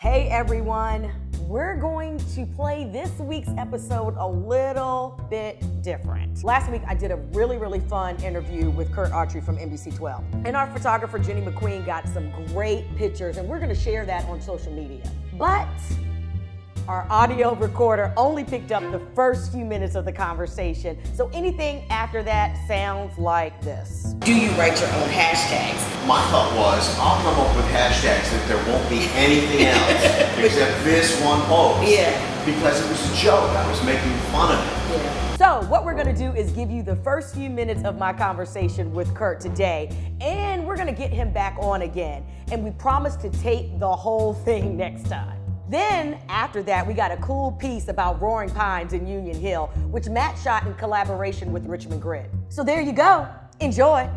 Hey everyone, we're going to play this week's episode a little bit different. Last week I did a really fun interview with Curt Autry from NBC12. And our photographer Jenny McQueen got some great pictures and we're gonna share that on social media. But our audio recorder only picked up the first few minutes of the conversation, so anything after that sounds like this. Do you write your own hashtags? My thought was, I'll come up with hashtags that there won't be anything else except this one post. Yeah. Because it was a joke. I was making fun of it. Yeah. So what we're gonna do is give you the first few minutes of my conversation with Curt today, and we're gonna get him back on again. And we promise to tape the whole thing next time. Then, after that, we got a cool piece about Roaring Pines in Union Hill, which Matt shot in collaboration with Richmond Grid. So there you go. Enjoy.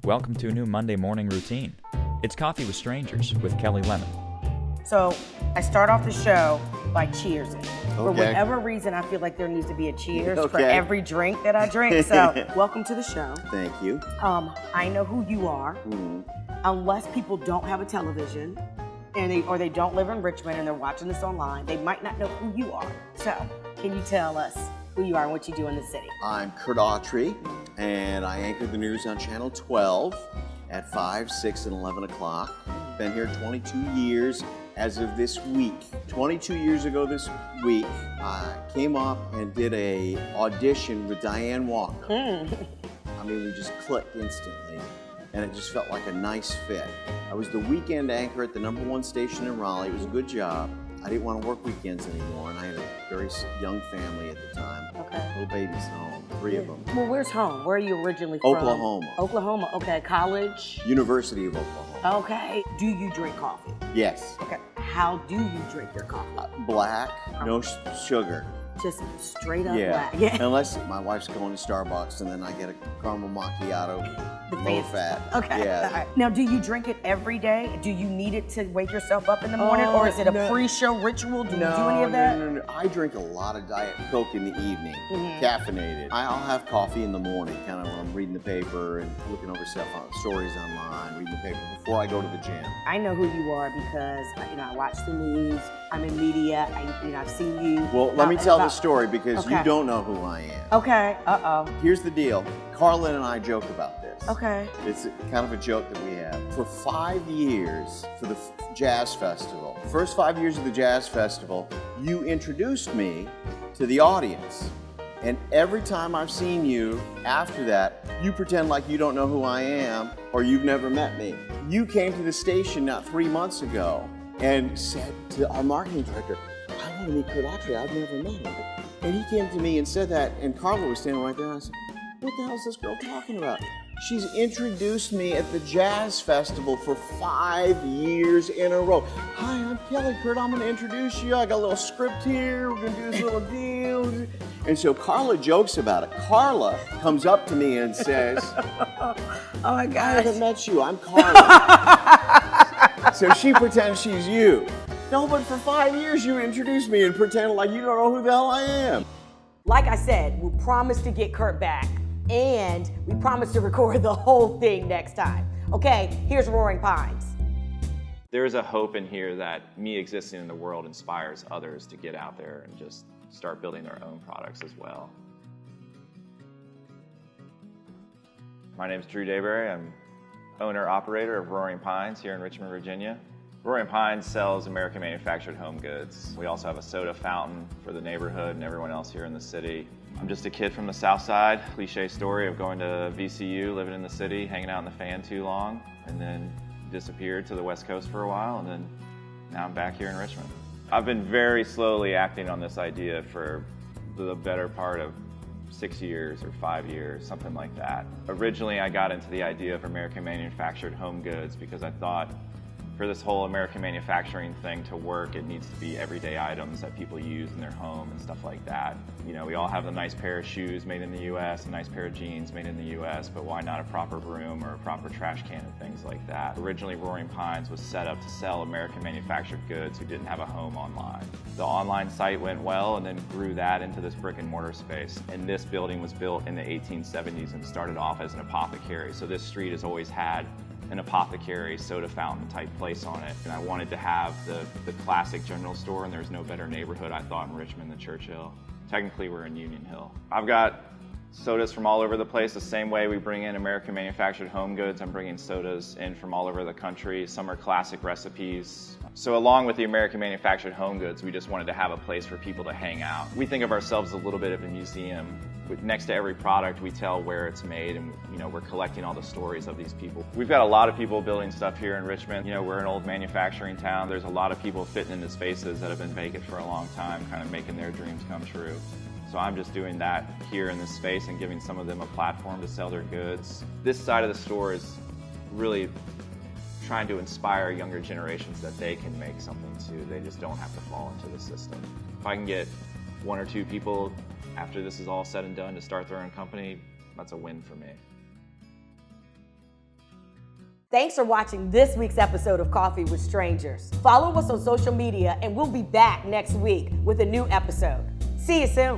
Welcome to a new Monday morning routine. It's Coffee with Strangers with Kelli Lemon. So I start off the show by cheersing. For Okay. whatever reason, I feel like there needs to be a cheers for Okay. every drink that I drink. So welcome to the show. Thank you. I know who you are, unless people don't have a television. Or they don't live in Richmond and they're watching this online, they might not know who you are. So, can you tell us who you are and what you do in the city? I'm Curt Autry, and I anchor the news on Channel 12 at 5, 6, and 11 o'clock. Been here 22 years as of this week. 22 years ago this week, I came up and did a audition with Diane Walker. I mean, we just clicked instantly, and it just felt like a nice fit. I was the weekend anchor at the #1 station in Raleigh. It was a good job. I didn't want to work weekends anymore, and I had a very young family at the time. Okay. Little babies at home, 3 of them. Well, where's home? Where are you originally from? Oklahoma. Oklahoma, okay. College? University of Oklahoma. Okay. Do you drink coffee? Yes. Okay. How do you drink your coffee? Black, no sugar. Just straight up Yeah. black. Yeah. Unless my wife's going to Starbucks and then I get a caramel macchiato, The low fancy- fat. Okay. Yeah. All right. Now, do you drink it every day? Do you need it to wake yourself up in the morning? Or is it a no. pre-show ritual? Do you do any of that? No. I drink a lot of Diet Coke in the evening, caffeinated. I'll have coffee in the morning, kind of when I'm reading the paper and looking over stuff on stories online, reading the paper before I go to the gym. I know who you are because I watch the news. I'm in media. I've seen you. Well, let me tell the about- story because you Okay. don't know who I am. Okay. Here's the deal. Carlin and I joke about this. Okay. It's kind of a joke that we have. For 5 years, for the Jazz Festival, first 5 years of the Jazz Festival, you introduced me to the audience. And every time I've seen you after that, you pretend like you don't know who I am or you've never met me. You came to the station not 3 months ago and said to our marketing director, I want to meet Curt Autry, I've never met him. And he came to me and said that, and Carla was standing right there, and I said, what the hell is this girl talking about? She's introduced me at the Jazz Festival for 5 years in a row. Hi, I'm Kelli, Curt, I'm gonna introduce you. I got a little script here, we're gonna do this little deal. And so Carla jokes about it. Carla comes up to me and says, Oh my I gosh. haven't met you, I'm Carla. So she pretends she's you. No, but for 5 years you introduced me and pretend like you don't know who the hell I am. Like I said, we promised to get Curt back, and we promised to record the whole thing next time. Okay, here's Roaring Pines. There is a hope in here that me existing in the world inspires others to get out there and just start building their own products as well. My name is Drew Dayberry. I'm owner-operator of Roaring Pines here in Richmond, Virginia. Roaring Pines sells American manufactured home goods. We also have a soda fountain for the neighborhood and everyone else here in the city. I'm just a kid from the South Side, cliche story of going to VCU, living in the city, hanging out in the fan too long, and then disappeared to the West Coast for a while, and then now I'm back here in Richmond. I've been very slowly acting on this idea for the better part of 6 years or 5 years, something like that. Originally, I got into the idea of American manufactured home goods because I thought for this whole American manufacturing thing to work, it needs to be everyday items that people use in their home and stuff like that. You know, we all have a nice pair of shoes made in the US, a nice pair of jeans made in the US, but why not a proper broom or a proper trash can and things like that? Originally, Roaring Pines was set up to sell American manufactured goods who didn't have a home online. The online site went well and then grew that into this brick and mortar space. And this building was built in the 1870s and started off as an apothecary. So this street has always had an apothecary soda fountain type place on it. And I wanted to have the classic general store, and there's no better neighborhood, I thought, in Richmond than Churchill. Technically, we're in Union Hill. I've got sodas from all over the place. The same way we bring in American manufactured home goods, I'm bringing sodas in from all over the country. Some are classic recipes. So along with the American manufactured home goods, we just wanted to have a place for people to hang out. We think of ourselves a little bit of a museum. Next to every product, we tell where it's made, and we're collecting all the stories of these people. We've got a lot of people building stuff here in Richmond. We're an old manufacturing town. There's a lot of people fitting into spaces that have been vacant for a long time, kind of making their dreams come true. So I'm just doing that here in this space and giving some of them a platform to sell their goods. This side of the store is really trying to inspire younger generations that they can make something too. They just don't have to fall into the system. If I can get 1 or 2 people after this is all said and done to start their own company, that's a win for me. Thanks for watching this week's episode of Coffee with Strangers. Follow us on social media, and we'll be back next week with a new episode. See you soon.